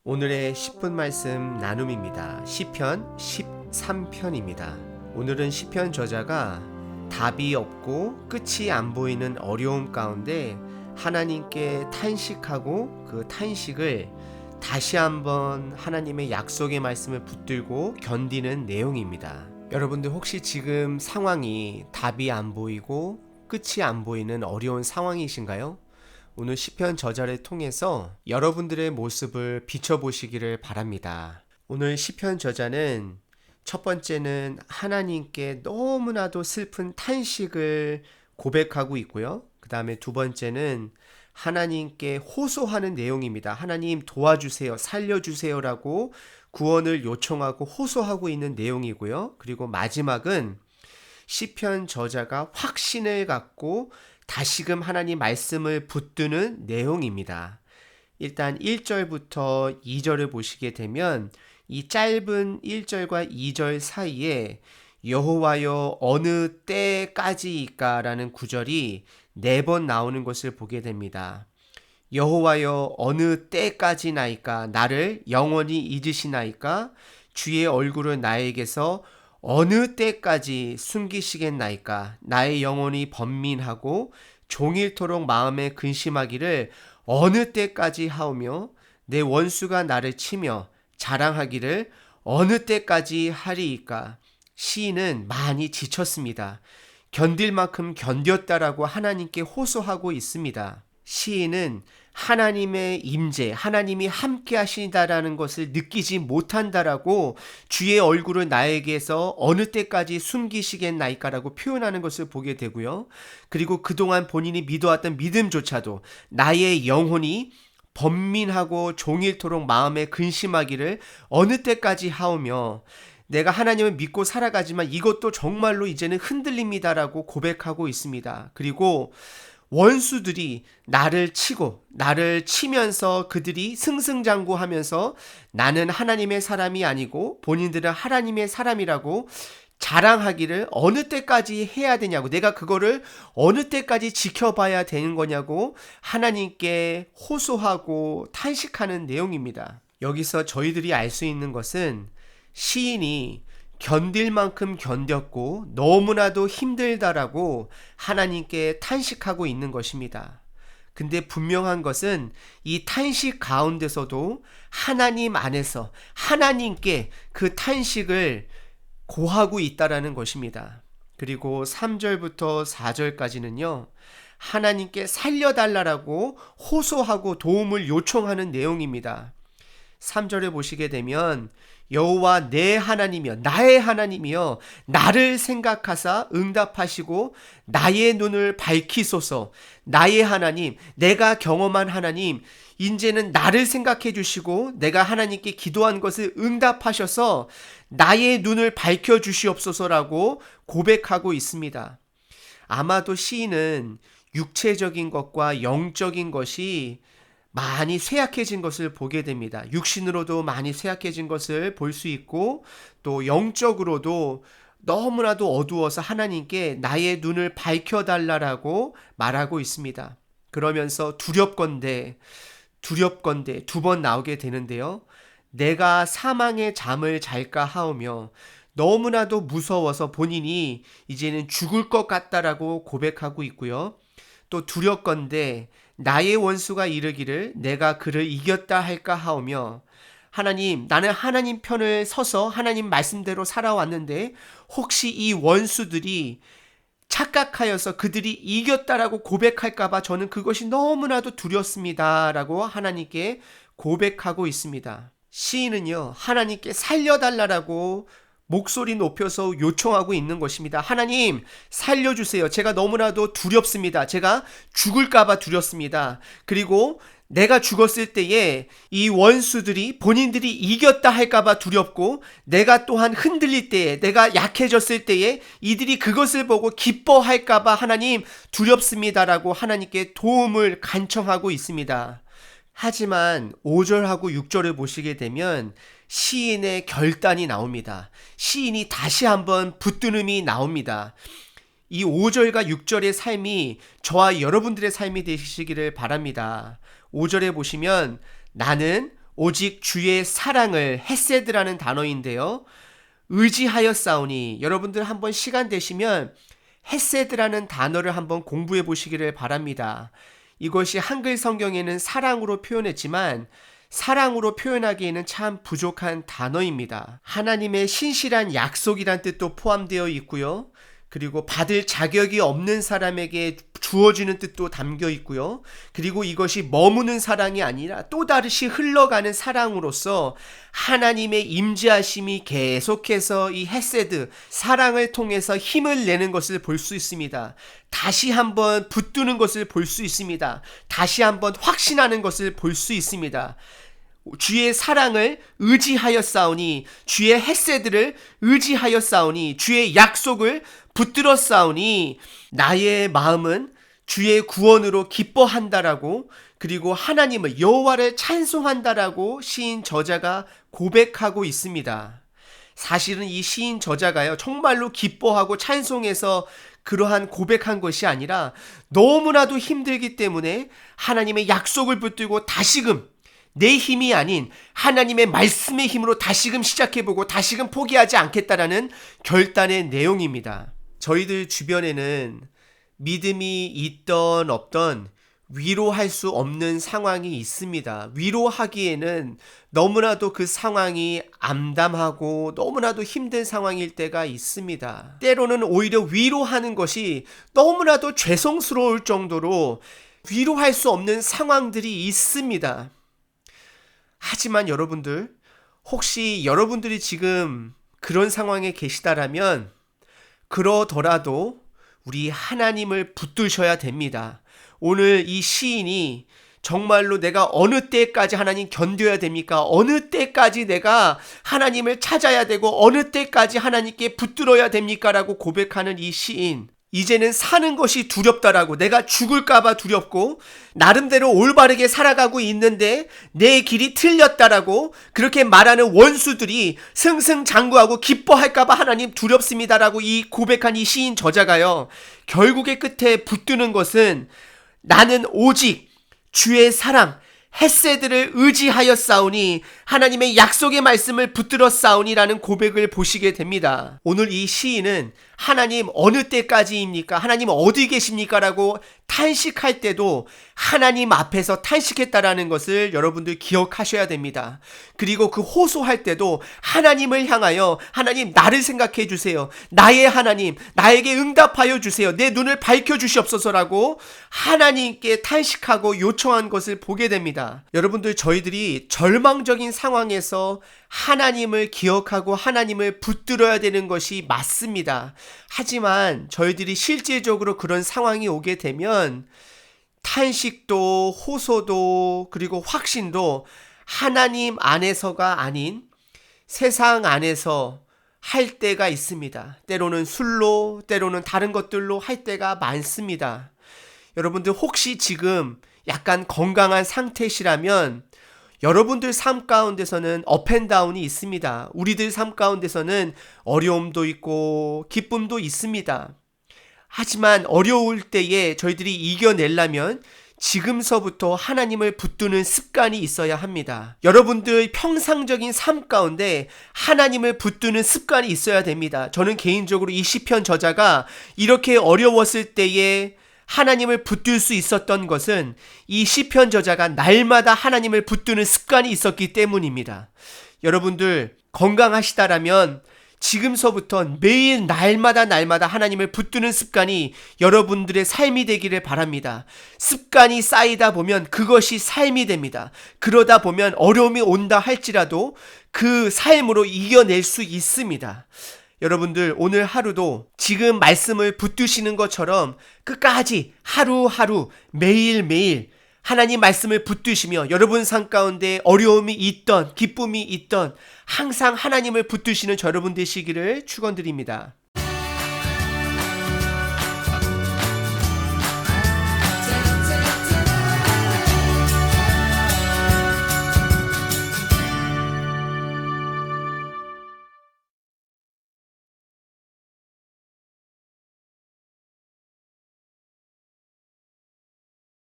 오늘의 10분 말씀 나눔입니다. 시편 13편입니다. 오늘은 시편 저자가 답이 없고 끝이 안 보이는 어려움 가운데 하나님께 탄식하고 그 탄식을 다시 한번 하나님의 약속의 말씀을 붙들고 견디는 내용입니다. 여러분들 혹시 지금 상황이 답이 안 보이고 끝이 안 보이는 어려운 상황이신가요? 오늘 시편 저자를 통해서 여러분들의 모습을 비춰보시기를 바랍니다. 오늘 시편 저자는 첫 번째는 하나님께 너무나도 슬픈 탄식을 고백하고 있고요. 그 다음에 두 번째는 하나님께 호소하는 내용입니다. 하나님 도와주세요, 살려주세요라고 구원을 요청하고 호소하고 있는 내용이고요. 그리고 마지막은 시편 저자가 확신을 갖고 다시금 하나님 말씀을 붙드는 내용입니다. 일단 1절부터 2절을 보시게 되면 이 짧은 1절과 2절 사이에 여호와여 어느 때까지일까 라는 구절이 4번 나오는 것을 보게 됩니다. 여호와여 어느 때까지나이까 나를 영원히 잊으시나이까 주의 얼굴을 나에게서 어느 때까지 숨기시겠나이까 나의 영혼이 번민하고 종일토록 마음에 근심하기를 어느 때까지 하오며 내 원수가 나를 치며 자랑하기를 어느 때까지 하리이까. 시인은 많이 지쳤습니다. 견딜 만큼 견뎠다라고 하나님께 호소하고 있습니다. 시인은 하나님의 임재, 하나님이 함께 하시다라는 것을 느끼지 못한다라고 주의 얼굴을 나에게서 어느 때까지 숨기시겠나이까라고 표현하는 것을 보게 되고요. 그리고 그동안 본인이 믿어왔던 믿음조차도 나의 영혼이 번민하고 종일토록 마음에 근심하기를 어느 때까지 하오며 내가 하나님을 믿고 살아가지만 이것도 정말로 이제는 흔들립니다라고 고백하고 있습니다. 그리고 원수들이 나를 치고 나를 치면서 그들이 승승장구하면서 나는 하나님의 사람이 아니고 본인들은 하나님의 사람이라고 자랑하기를 어느 때까지 해야 되냐고, 내가 그거를 어느 때까지 지켜봐야 되는 거냐고 하나님께 호소하고 탄식하는 내용입니다. 여기서 저희들이 알 수 있는 것은 시인이 견딜 만큼 견뎠고 너무나도 힘들다라고 하나님께 탄식하고 있는 것입니다. 근데 분명한 것은 이 탄식 가운데서도 하나님 안에서 하나님께 그 탄식을 고하고 있다라는 것입니다. 그리고 3절부터 4절까지는요. 하나님께 살려달라고 호소하고 도움을 요청하는 내용입니다. 3절에 보시게 되면 여호와 내 하나님이여 나의 하나님이여 나를 생각하사 응답하시고 나의 눈을 밝히소서. 나의 하나님, 내가 경험한 하나님, 이제는 나를 생각해 주시고 내가 하나님께 기도한 것을 응답하셔서 나의 눈을 밝혀 주시옵소서라고 고백하고 있습니다. 아마도 시인은 육체적인 것과 영적인 것이 많이 쇠약해진 것을 보게 됩니다. 육신으로도 많이 쇠약해진 것을 볼 수 있고 또 영적으로도 너무나도 어두워서 하나님께 나의 눈을 밝혀달라고 말하고 있습니다. 그러면서 두렵건대 두 번 나오게 되는데요. 내가 사망의 잠을 잘까 하오며 너무나도 무서워서 본인이 이제는 죽을 것 같다라고 고백하고 있고요. 또 두렵건대 나의 원수가 이르기를 내가 그를 이겼다 할까 하오며 하나님, 나는 하나님 편을 서서 하나님 말씀대로 살아왔는데 혹시 이 원수들이 착각하여서 그들이 이겼다라고 고백할까봐 저는 그것이 너무나도 두렵습니다라고 하나님께 고백하고 있습니다. 시인은요, 하나님께 살려달라고 목소리 높여서 요청하고 있는 것입니다. 하나님 살려주세요. 제가 너무나도 두렵습니다. 제가 죽을까봐 두렵습니다. 그리고 내가 죽었을 때에 이 원수들이 본인들이 이겼다 할까봐 두렵고 내가 또한 흔들릴 때에 내가 약해졌을 때에 이들이 그것을 보고 기뻐할까봐 하나님 두렵습니다라고 하나님께 도움을 간청하고 있습니다. 하지만 5절하고 6절을 보시게 되면 시인의 결단이 나옵니다. 시인이 다시 한번 붙드름이 나옵니다. 이 5절과 6절의 삶이 저와 여러분들의 삶이 되시기를 바랍니다. 5절에 보시면 나는 오직 주의 사랑을 헤세드라는 단어인데요. 의지하였사오니 여러분들 한번 시간 되시면 헤세드라는 단어를 한번 공부해 보시기를 바랍니다. 이것이 한글 성경에는 사랑으로 표현했지만 사랑으로 표현하기에는 참 부족한 단어입니다. 하나님의 신실한 약속이란 뜻도 포함되어 있고요. 그리고 받을 자격이 없는 사람에게 주어지는 뜻도 담겨 있고요. 그리고 이것이 머무는 사랑이 아니라 또 다시 흘러가는 사랑으로서 하나님의 임재하심이 계속해서 이 헤세드, 사랑을 통해서 힘을 내는 것을 볼 수 있습니다. 다시 한번 붙드는 것을 볼 수 있습니다. 다시 한번 확신하는 것을 볼 수 있습니다. 주의 사랑을 의지하였사오니, 주의 헤세드를 의지하였사오니, 주의 약속을 붙들었사오니 나의 마음은 주의 구원으로 기뻐한다라고, 그리고 하나님을 여호와를 찬송한다라고 시인 저자가 고백하고 있습니다. 사실은 이 시인 저자가요, 정말로 기뻐하고 찬송해서 그러한 고백한 것이 아니라 너무나도 힘들기 때문에 하나님의 약속을 붙들고 다시금 내 힘이 아닌 하나님의 말씀의 힘으로 다시금 시작해보고 다시금 포기하지 않겠다라는 결단의 내용입니다. 저희들 주변에는 믿음이 있던 없던 위로할 수 없는 상황이 있습니다. 위로하기에는 너무나도 그 상황이 암담하고 너무나도 힘든 상황일 때가 있습니다. 때로는 오히려 위로하는 것이 너무나도 죄송스러울 정도로 위로할 수 없는 상황들이 있습니다. 하지만 여러분들, 혹시 여러분들이 지금 그런 상황에 계시다라면 그러더라도 우리 하나님을 붙드셔야 됩니다. 오늘 이 시인이 정말로 내가 어느 때까지 하나님 견뎌야 됩니까? 어느 때까지 내가 하나님을 찾아야 되고 어느 때까지 하나님께 붙들어야 됩니까? 라고 고백하는 이 시인, 이제는 사는 것이 두렵다라고, 내가 죽을까봐 두렵고 나름대로 올바르게 살아가고 있는데 내 길이 틀렸다라고 그렇게 말하는 원수들이 승승장구하고 기뻐할까봐 하나님 두렵습니다라고 이 고백한 이 시인 저자가요, 결국의 끝에 붙드는 것은 나는 오직 주의 사랑 헤세드를 의지하였사오니 하나님의 약속의 말씀을 붙들었사오니라는 고백을 보시게 됩니다. 오늘 이 시인은 하나님 어느 때까지입니까? 하나님 어디 계십니까? 라고 탄식할 때도 하나님 앞에서 탄식했다라는 것을 여러분들 기억하셔야 됩니다. 그리고 그 호소할 때도 하나님을 향하여 하나님 나를 생각해 주세요. 나의 하나님 나에게 응답하여 주세요. 내 눈을 밝혀 주시옵소서라고 하나님께 탄식하고 요청한 것을 보게 됩니다. 여러분들, 저희들이 절망적인 상황에서 하나님을 기억하고 하나님을 붙들어야 되는 것이 맞습니다. 하지만 저희들이 실질적으로 그런 상황이 오게 되면 탄식도 호소도 그리고 확신도 하나님 안에서가 아닌 세상 안에서 할 때가 있습니다. 때로는 술로, 때로는 다른 것들로 할 때가 많습니다. 여러분들, 혹시 지금 약간 건강한 상태시라면 여러분들 삶 가운데서는 업앤다운이 있습니다. 우리들 삶 가운데서는 어려움도 있고 기쁨도 있습니다. 하지만 어려울 때에 저희들이 이겨내려면 지금서부터 하나님을 붙드는 습관이 있어야 합니다. 여러분들 평상적인 삶 가운데 하나님을 붙드는 습관이 있어야 됩니다. 저는 개인적으로 이 시편 저자가 이렇게 어려웠을 때에 하나님을 붙들 수 있었던 것은 이 시편 저자가 날마다 하나님을 붙드는 습관이 있었기 때문입니다. 여러분들 건강하시다라면 지금서부터 매일 날마다 하나님을 붙드는 습관이 여러분들의 삶이 되기를 바랍니다. 습관이 쌓이다 보면 그것이 삶이 됩니다. 그러다 보면 어려움이 온다 할지라도 그 삶으로 이겨낼 수 있습니다. 여러분들, 오늘 하루도 지금 말씀을 붙드시는 것처럼 끝까지 하루하루 매일매일 하나님 말씀을 붙드시며 여러분 삶 가운데 어려움이 있던 기쁨이 있던 항상 하나님을 붙드시는 여러분 되시기를 축원드립니다.